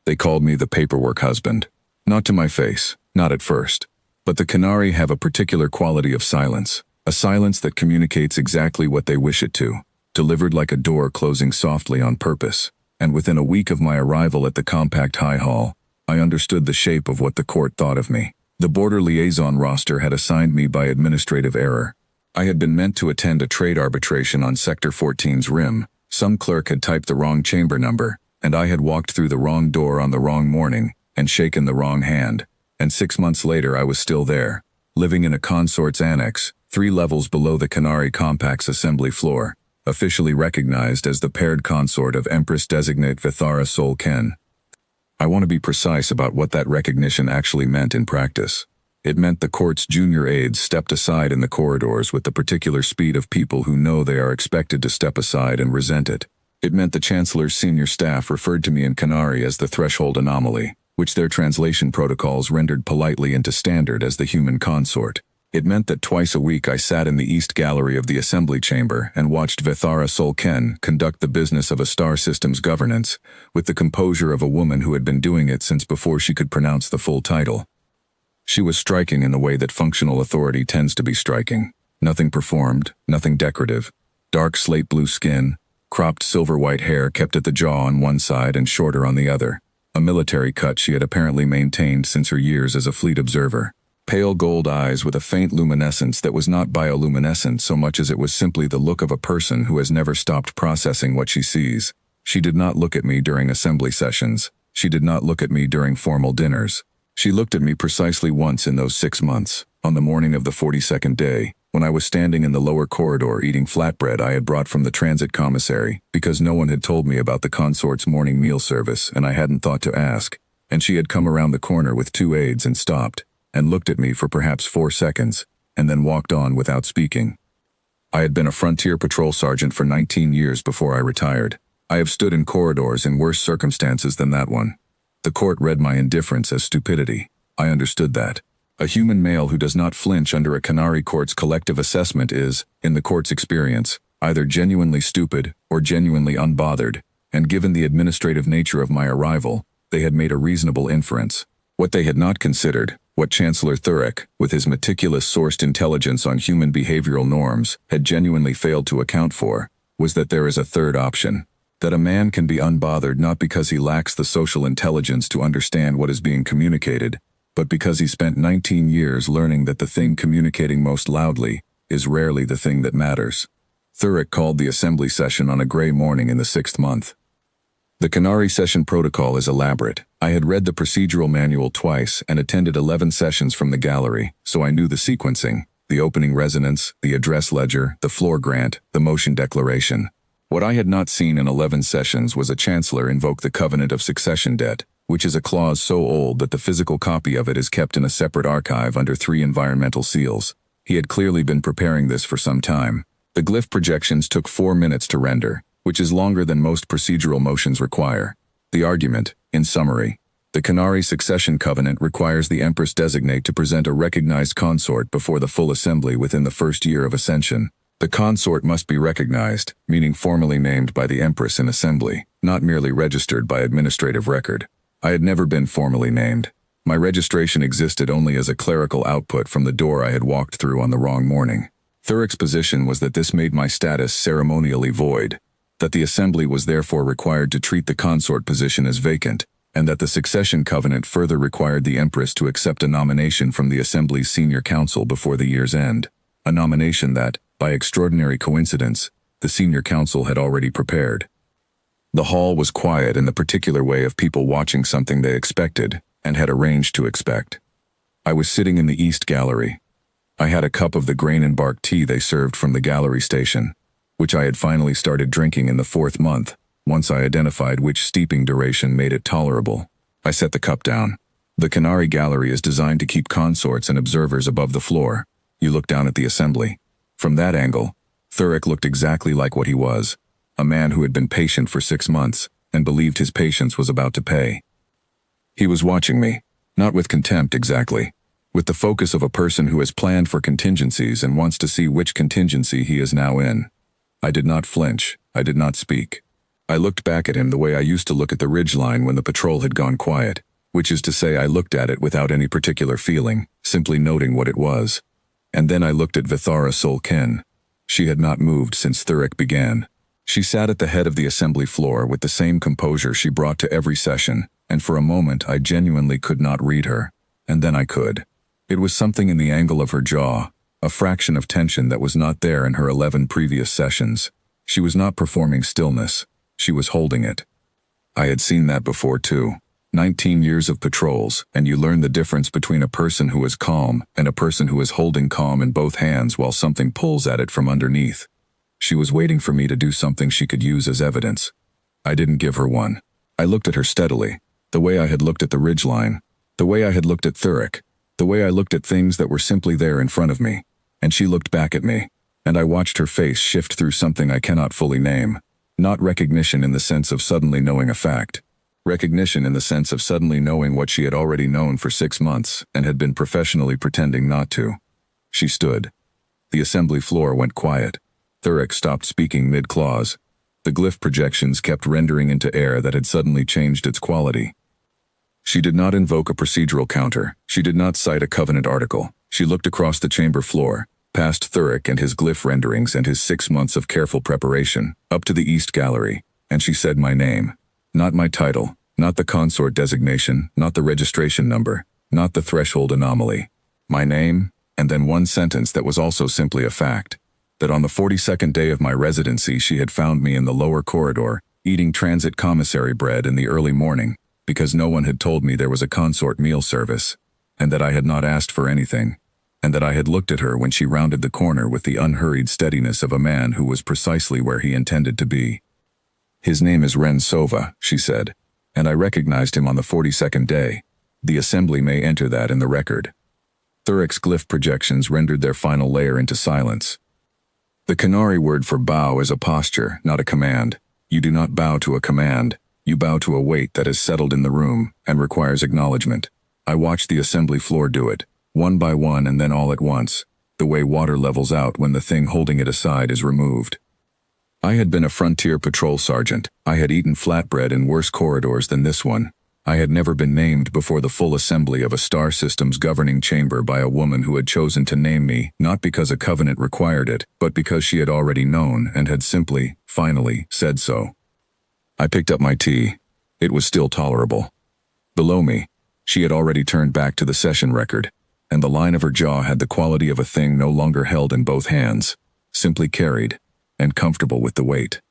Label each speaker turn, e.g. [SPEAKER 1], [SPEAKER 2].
[SPEAKER 1] They called me the paperwork husband. Not to my face, not at first. But the Canari have a particular quality of silence, a silence that communicates exactly what they wish it to, delivered like a door closing softly on purpose. And within a week of my arrival at the compact high hall, I understood the shape of what the court thought of me. The border liaison roster had assigned me by administrative error. I had been meant to attend a trade arbitration on Sector 14's rim. Some clerk had typed the wrong chamber number, and I had walked through the wrong door on the wrong morning and shaken the wrong hand. And 6 months later I was still there, living in a consort's annex, 3 levels below the Canari Compact's assembly floor, officially recognized as the paired consort of Empress-Designate Vithara Sol Ken. I want to be precise about what that recognition actually meant in practice. It meant the court's junior aides stepped aside in the corridors with the particular speed of people who know they are expected to step aside and resent it. It meant the chancellor's senior staff referred to me in Canari as the threshold anomaly, which their translation protocols rendered politely into standard as the human consort. It meant that twice a week I sat in the East Gallery of the Assembly Chamber and watched Vithara Sol Ken conduct the business of a star system's governance, with the composure of a woman who had been doing it since before she could pronounce the full title. She was striking in the way that functional authority tends to be striking. Nothing performed, nothing decorative. Dark slate blue skin, cropped silver-white hair kept at the jaw on one side and shorter on the other. A military cut she had apparently maintained since her years as a fleet observer. Pale gold eyes with a faint luminescence that was not bioluminescent so much as it was simply the look of a person who has never stopped processing what she sees. She did not look at me during assembly sessions. She did not look at me during formal dinners. She looked at me precisely once in those 6 months, on the morning of the 42nd day, when I was standing in the lower corridor eating flatbread I had brought from the transit commissary, because no one had told me about the consort's morning meal service and I hadn't thought to ask, and she had come around the corner with 2 aides and stopped, and looked at me for perhaps 4 seconds, and then walked on without speaking. I had been a frontier patrol sergeant for 19 years before I retired. I have stood in corridors in worse circumstances than that one. The court read my indifference as stupidity. I understood that. A human male who does not flinch under a Canari court's collective assessment is, in the court's experience, either genuinely stupid or genuinely unbothered, and given the administrative nature of my arrival, they had made a reasonable inference. What they had not considered, what Chancellor Thurek, with his meticulous sourced intelligence on human behavioral norms, had genuinely failed to account for, was that there is a third option. That a man can be unbothered not because he lacks the social intelligence to understand what is being communicated, but because he spent 19 years learning that the thing communicating most loudly is rarely the thing that matters. Thurek called the assembly session on a gray morning in the 6th month. The Canari session protocol is elaborate. I had read the procedural manual twice and attended 11 sessions from the gallery, so I knew the sequencing, the opening resonance, the address ledger, the floor grant, the motion declaration. What I had not seen in 11 sessions was a chancellor invoke the covenant of succession debt, which is a clause so old that the physical copy of it is kept in a separate archive under 3 environmental seals. He had clearly been preparing this for some time. The glyph projections took 4 minutes to render, which is longer than most procedural motions require. The argument, in summary, the Canari succession covenant requires the Empress-Designate to present a recognized consort before the full assembly within the first year of ascension. The consort must be recognized, meaning formally named by the Empress in assembly, not merely registered by administrative record. I had never been formally named. My registration existed only as a clerical output from the door I had walked through on the wrong morning. Thurek's position was that this made my status ceremonially void, that the assembly was therefore required to treat the consort position as vacant, and that the succession covenant further required the Empress to accept a nomination from the assembly's senior council before the year's end, a nomination that, by extraordinary coincidence, the senior council had already prepared. The hall was quiet in the particular way of people watching something they expected and had arranged to expect. I was sitting in the East Gallery. I had a cup of the grain and bark tea they served from the gallery station, which I had finally started drinking in the 4th month, once I identified which steeping duration made it tolerable. I set the cup down. The Canari Gallery is designed to keep consorts and observers above the floor. You look down at the assembly. From that angle, Thurek looked exactly like what he was, a man who had been patient for 6 months and believed his patience was about to pay. He was watching me, not with contempt exactly, with the focus of a person who has planned for contingencies and wants to see which contingency he is now in. I did not flinch. I did not speak. I looked back at him the way I used to look at the ridgeline when the patrol had gone quiet, which is to say I looked at it without any particular feeling, simply noting what it was. And then I looked at Vithara Solken. She had not moved since Thuric began. She sat at the head of the assembly floor with the same composure she brought to every session, and for a moment I genuinely could not read her. And then I could. It was something in the angle of her jaw, a fraction of tension that was not there in her 11 previous sessions. She was not performing stillness. She was holding it. I had seen that before too. 19 years of patrols, and you learn the difference between a person who is calm and a person who is holding calm in both hands while something pulls at it from underneath. She was waiting for me to do something she could use as evidence. I didn't give her one. I looked at her steadily, the way I had looked at the ridgeline, the way I had looked at Thuric, the way I looked at things that were simply there in front of me, and she looked back at me, and I watched her face shift through something I cannot fully name. Not recognition in the sense of suddenly knowing a fact. Recognition in the sense of suddenly knowing what she had already known for 6 months and had been professionally pretending not to. She stood. The assembly floor went quiet. Thuric stopped speaking mid-clause. The glyph projections kept rendering into air that had suddenly changed its quality. She did not invoke a procedural counter. She did not cite a covenant article. She looked across the chamber floor, past Thuric and his glyph renderings and his 6 months of careful preparation, up to the East Gallery, and she said my name. Not my title, not the consort designation, not the registration number, not the threshold anomaly. My name, and then one sentence that was also simply a fact. That on the 42nd day of my residency she had found me in the lower corridor, eating transit commissary bread in the early morning, because no one had told me there was a consort meal service, and that I had not asked for anything, and that I had looked at her when she rounded the corner with the unhurried steadiness of a man who was precisely where he intended to be. His name is Ren Sova, she said, and I recognized him on the 42nd day. The assembly may enter that in the record. Thuric's glyph projections rendered their final layer into silence. The Canary word for bow is a posture, not a command. You do not bow to a command. You bow to a weight that is settled in the room and requires acknowledgement. I watched the assembly floor do it, one by one and then all at once, the way water levels out when the thing holding it aside is removed. I had been a frontier patrol sergeant. I had eaten flatbread in worse corridors than this one. I had never been named before the full assembly of a star system's governing chamber by a woman who had chosen to name me, not because a covenant required it, but because she had already known and had simply, finally, said so. I picked up my tea. It was still tolerable. Below me, she had already turned back to the session record, and the line of her jaw had the quality of a thing no longer held in both hands, simply carried, and comfortable with the weight.